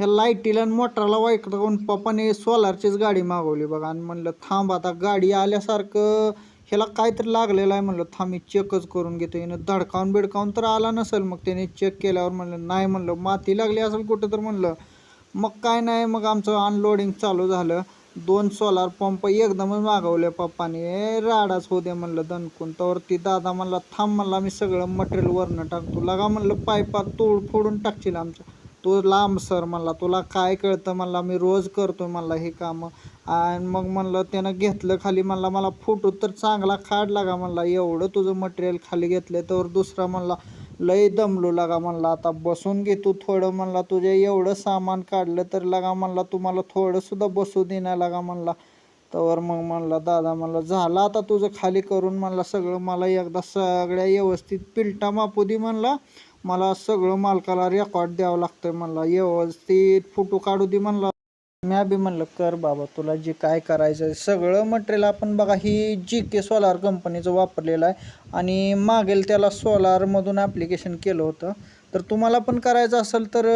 ह्या लाईटीला आणि मोटरला वैतागून पप्पाने सोलारचीच गाडी मागवली बघा. आणि म्हणलं थांब आता गाडी आल्यासारखं ह्याला काहीतरी लागलेलं आहे. म्हणलं थांब मी चेकच करून घेतो. हिनं धडकावून बिडकावून तर आला नसेल. मग त्याने चेक केल्यावर म्हणलं नाही, म्हणलं माती लागली असेल कुठं तर म्हणलं. मग काय नाही, मग आमचं अनलोडिंग चालू झालं. 2 सोलार पंप एकदमच मागवले पप्पाने. राडाच होऊ दे म्हणलं दणकून. त्यावरती दादा म्हणला थांब, म्हणला मी सगळं मटेरियल वरनं टाकतो. लगा म्हणलं पायपा तोड फोडून टाकशील आमच्या. तो लांब सर म्हणला, तुला काय कळतं म्हणला, मी रोज करतो म्हणला हे कामं. आणि मग म्हणलं त्यानं घेतलं खाली. म्हणला मला फोटो तर चांगला काढ लागा म्हणला, एवढं तुझं मटेरियल खाली घेतलं. तर दुसरा म्हणला लय दमलो लागा म्हणला, आता बसून घे तू थोडं म्हणला, तुझे एवढं सामान काढलं तर लागा म्हणला तुम्हाला थोडंसुद्धा बसू देणार लागा म्हणला. तर मग म्हणला दादा म्हणला झालं आता तुझं खाली करून म्हणला सगळं. मला एकदा सगळ्या व्यवस्थित पिलटा मापू दे म्हणला. मला सगळं मालकाला रेकॉर्ड द्यावं लागतं म्हणला, व्यवस्थित फोटो काढू दे म्हणला. म्या बी म्हणलं कर बाबा तुला जे काय करायचं आहे. सगळं मटेरियल आपण बघा ही GK सोलार कंपनीचं वापरलेलं आहे. आणि मागेल त्याला सोलारमधून ॲप्लिकेशन केलं होतं. तर तुम्हाला पण करायचं असेल तर